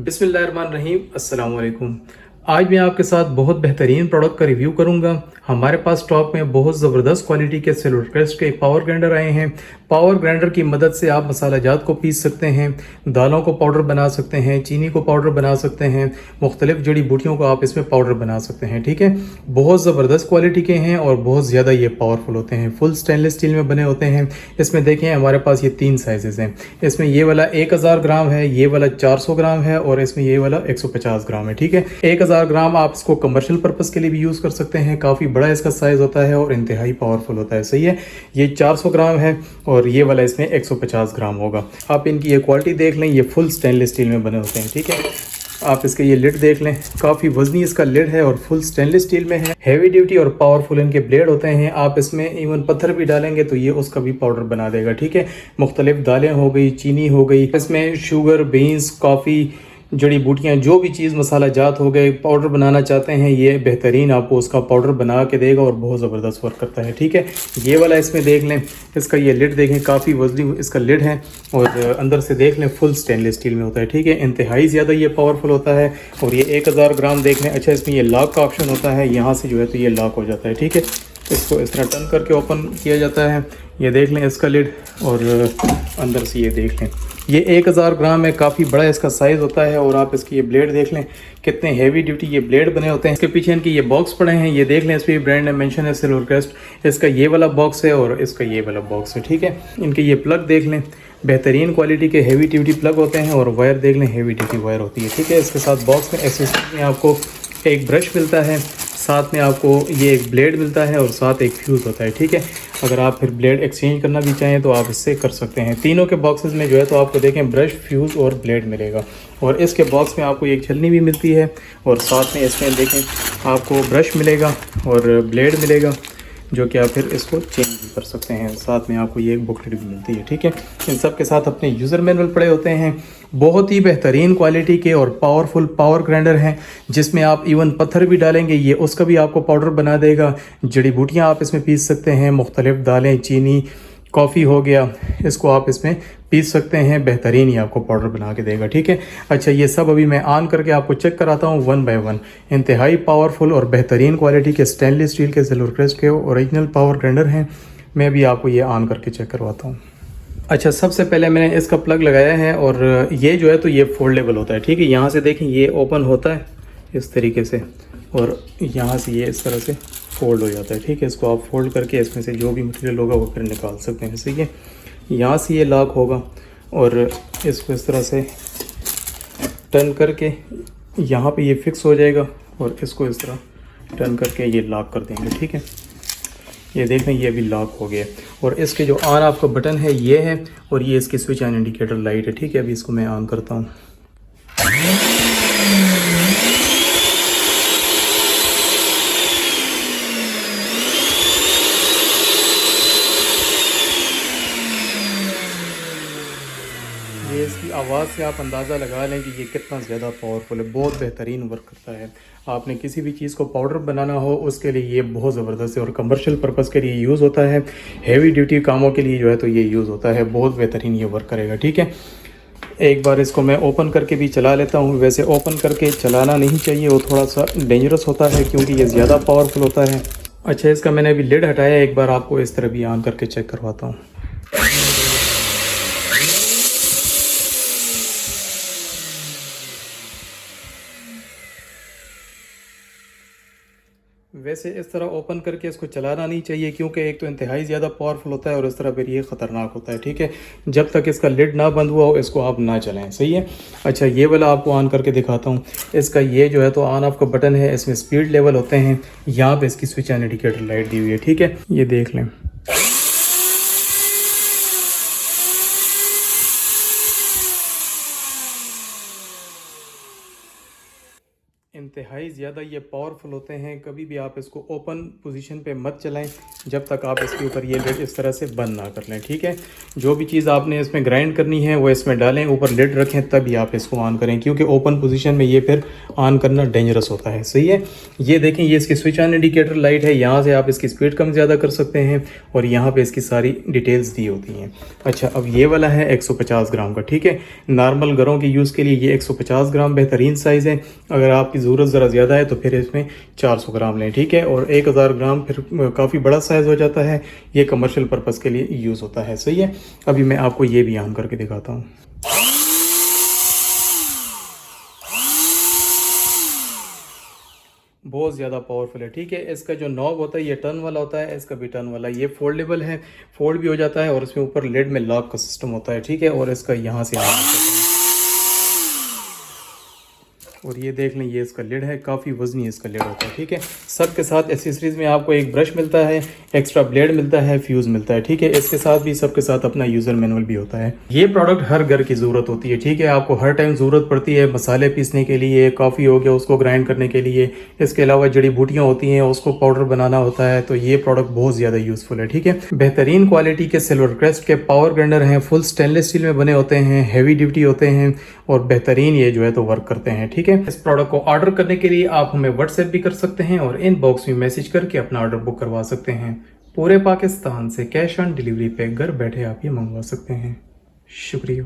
बिस्मिल्लाहिर्रहमानिर्रहीम, अस्सलाम वालेकुम। आज मैं आपके साथ बहुत बेहतरीन प्रोडक्ट का रिव्यू करूंगा। हमारे पास स्टॉक में बहुत ज़बरदस्त क्वालिटी के सिल्वरक्रेस्ट के पावर ग्राइंडर आए हैं। पावर ग्राइंडर की मदद से आप मसाला जात को पीस सकते हैं, दालों को पाउडर बना सकते हैं, चीनी को पाउडर बना सकते हैं, मुख्तलिफ जड़ी बूटियों को आप इसमें पाउडर बना सकते हैं। ठीक है, बहुत ज़बरदस्त क्वालिटी के हैं और बहुत ज़्यादा ये पावरफुल होते हैं। फुल स्टेनलेस स्टील में बने होते हैं। इसमें देखें हमारे पास ये 3 साइजेज़ हैं। इसमें ये वाला 1000 ग्राम है, ये वाला 400 ग्राम है और इसमें ये वाला 150 ग्राम है। ठीक है, 1000 ग्राम आप इसको कमर्शियल पर्पज़ के लिए भी यूज़ कर सकते हैं। काफ़ी बड़ा इसका साइज़ होता है और इंतहाई पावरफुल होता है। सही है, ये 400 ग्राम है और ये वाला इसमें 150 ग्राम होगा। आप इनकी ये क्वालिटी देख लें, ये फुल स्टेनलेस स्टील में बने होते हैं। ठीक है, आप इसके ये लिड देख लें, काफ़ी वजनी इसका लिड है और फुल स्टेनलेस स्टील में है। हैवी ड्यूटी और पावरफुल इनके ब्लेड होते हैं। आप इसमें इवन पत्थर भी डालेंगे तो ये उसका भी पाउडर बना देगा। ठीक है, मुख्तलिफ दालें हो गई, चीनी हो गई, इसमें शुगर, बीन्स, कॉफ़ी, जड़ी बूटियाँ, जो भी चीज़ मसाला जात हो गए, पाउडर बनाना चाहते हैं, ये बेहतरीन आपको उसका पाउडर बना के देगा और बहुत ज़बरदस्त वर्क करता है। ठीक है, ये वाला इसमें देख लें, इसका ये लिड देखें, काफ़ी वजनी इसका लिड है और अंदर से देख लें फुल स्टेनलेस स्टील में होता है। ठीक है, इंतहाई ज़्यादा ये पावरफुल होता है और ये 1000 ग्राम देख लें। अच्छा, इसमें ये लॉक का ऑप्शन होता है, यहाँ से जो है तो ये लॉक हो जाता है। ठीक है, इसको इस तरह टर्न करके ओपन किया जाता है। ये देख लें इसका लिड और अंदर से ये देख लें, ये 1000 ग्राम है, काफ़ी बड़ा इसका साइज़ होता है। और आप इसकी ये ब्लेड देख लें, कितने हेवी ड्यूटी ये ब्लेड बने होते हैं। इसके पीछे इनके ये बॉक्स पड़े हैं, ये देख लें, इस पर ब्रांड ने मेंशन है सिल्वरक्रेस्ट। इसका ये वाला बॉक्स है और इसका ये वाला बॉक्स है। ठीक है, इनके ये प्लग देख लें, बेहतरीन क्वालिटी के हेवी ड्यूटी प्लग होते हैं और वायर देख लें, हेवी ड्यूटी वायर होती है। ठीक है, इसके साथ बॉक्स में एक्सेसरी में आपको एक ब्रश मिलता है, साथ में आपको ये एक ब्लेड मिलता है और साथ एक फ्यूज़ होता है। ठीक है, अगर आप फिर ब्लेड एक्सचेंज करना भी चाहें तो आप इससे कर सकते हैं। तीनों के बॉक्सेस में जो है तो आपको देखें ब्रश, फ्यूज़ और ब्लेड मिलेगा। और इसके बॉक्स में आपको एक छलनी भी मिलती है और साथ में इसमें देखें आपको ब्रश मिलेगा और ब्लेड मिलेगा, जो कि आप फिर इसको चेंज भी कर सकते हैं। साथ में आपको ये एक बुकलेट भी मिलती है। ठीक है, इन सब के साथ अपने यूज़र मैनुअल पड़े होते हैं। बहुत ही बेहतरीन क्वालिटी के और पावरफुल पावर ग्राइंडर हैं, जिसमें आप इवन पत्थर भी डालेंगे ये उसका भी आपको पाउडर बना देगा। जड़ी बूटियाँ आप इसमें पीस सकते हैं, मुख्तलिफ दालें, चीनी, कॉफ़ी हो गया, इसको आप इसमें पीस सकते हैं। बेहतरीन ही आपको पाउडर बना के देगा। ठीक है, अच्छा, ये सब अभी मैं ऑन करके आपको चेक कराता हूँ वन बाय वन। इंतहाई पावरफुल और बेहतरीन क्वालिटी के स्टेनलेस स्टील के सिल्वरक्रेस्ट के ओरिजिनल पावर ग्राइंडर हैं। मैं भी आपको ये ऑन करके चेक करवाता हूँ। अच्छा, सबसे पहले मैंने इसका प्लग लगाया है और ये जो है तो ये फोल्डेबल होता है। ठीक है, यहाँ से देखें ये ओपन होता है इस तरीके से और यहाँ से ये इस तरह से फोल्ड हो जाता है। ठीक है, इसको आप फोल्ड करके इसमें से जो भी मटेरियल होगा वो फिर निकाल सकते हैं। ठीक है, यहाँ से ये लॉक होगा और इसको इस तरह से टर्न करके यहाँ पे ये फिक्स हो जाएगा और इसको इस तरह टर्न करके ये लॉक कर देंगे। ठीक है, ये देखें ये भी लॉक हो गया और इसके जो ऑन ऑफ का बटन है ये है और ये इसकी स्विच एंड इंडिकेटर लाइट है। ठीक है, अभी इसको मैं ऑन करता हूँ। ये इसकी आवाज़ से आप अंदाज़ा लगा लें कि ये कितना ज़्यादा पावरफुल है, बहुत बेहतरीन वर्क करता है। आपने किसी भी चीज़ को पाउडर बनाना हो उसके लिए ये बहुत ज़बरदस्त है और कमर्शियल पर्पज़ के लिए यूज़ होता है। हेवी ड्यूटी कामों के लिए जो है तो ये यूज़ होता है, बहुत बेहतरीन ये वर्क करेगा। ठीक है, एक बार इसको मैं ओपन करके भी चला लेता हूँ। वैसे ओपन करके चलाना नहीं चाहिए, वो थोड़ा सा डेंजरस होता है क्योंकि ये ज़्यादा पावरफुल होता है। अच्छा, इसका मैंने अभी लिड हटाया, एक बार आपको इस तरह भी ऑन करके चेक करवाता हूँ। वैसे इस तरह ओपन करके इसको चलाना नहीं चाहिए क्योंकि एक तो इंतहाई ज़्यादा पावरफुल होता है और इस तरह फिर ये ख़तरनाक होता है। ठीक है, जब तक इसका लिड ना बंद हुआ हो इसको आप ना चलाएं। सही है, अच्छा, ये वाला आपको ऑन करके दिखाता हूँ। इसका ये जो है तो ऑन ऑफ का बटन है, इसमें स्पीड लेवल होते हैं, यहाँ पे इसकी स्विच एंड इंडिकेटर लाइट दी हुई है। ठीक है, ये देख लें, इंतहाई ज़्यादा ये पावरफुल होते हैं। कभी भी आप इसको ओपन पोजीशन पे मत चलाएं जब तक आप इसके ऊपर ये लिड इस तरह से बंद ना कर लें, ठीक है। जो भी चीज़ आपने इसमें ग्राइंड करनी है वो इसमें डालें, ऊपर लिड रखें, तभी आप इसको ऑन करें, क्योंकि ओपन पोजीशन में ये फिर ऑन करना डेंजरस होता है। सही है। ये देखें, ये इसकी स्विच ऑन इंडिकेटर लाइट है, यहाँ से आप इसकी स्पीड कम ज़्यादा कर सकते हैं और यहाँ पर इसकी सारी डिटेल्स दी होती हैं। अच्छा, अब ये वाला है 150 ग्राम का, ठीक है। नॉर्मल घरों के यूज़ के लिए ये 150 ग्राम बेहतरीन साइज़ है। अगर आपकी ज़रूरत ज़रा ज़्यादा है तो फिर इसमें 400 ग्राम लें, ठीक है। और 1000 ग्राम फिर काफ़ी बड़ा साइज़ हो जाता है। ये कमर्शियल पर्पज़ के लिए यूज़ होता है। सही है। अभी मैं आपको ये भी ऑन करके दिखाता हूँ। बहुत ज़्यादा पावरफुल है, ठीक है। इसका जो नॉब होता है ये टर्न वाला होता है, इसका भी टर्न वाला। ये फोल्डेबल है, फोल्ड भी हो जाता है और इसमें ऊपर लिड में लॉक का सिस्टम होता है, ठीक है। और इसका यहाँ से और ये देख लें, ये इसका लिड है, काफ़ी वजनी इसका लिड होता है, ठीक है। सब के साथ एसेसरीज में आपको एक ब्रश मिलता है, एक्स्ट्रा ब्लेड मिलता है, फ्यूज़ मिलता है, ठीक है। इसके साथ भी सबके साथ अपना यूज़र मैनुअल भी होता है। ये प्रोडक्ट हर घर की ज़रूरत होती है, ठीक है। आपको हर टाइम ज़रूरत पड़ती है मसाले पीसने के लिए, कॉफ़ी हो गया उसको ग्राइंड करने के लिए, इसके अलावा जड़ी बूटियाँ होती हैं उसको पाउडर बनाना होता है, तो ये प्रोडक्ट बहुत ज़्यादा यूज़फुल है, ठीक है। बेहतरीन क्वालिटी के सिल्वर क्रेस्ट के पावर ग्राइंडर हैं, फुल स्टेनलेस स्टील में बने होते हैं, हैवी ड्यूटी होते हैं और बेहतरीन ये जो है तो वर्क करते हैं, ठीक है। इस प्रोडक्ट को ऑर्डर करने के लिए आप हमें व्हाट्सएप भी कर सकते हैं और इनबॉक्स में मैसेज करके अपना ऑर्डर बुक करवा सकते हैं। पूरे पाकिस्तान से कैश ऑन डिलीवरी पे घर बैठे आप ये मंगवा सकते हैं। शुक्रिया।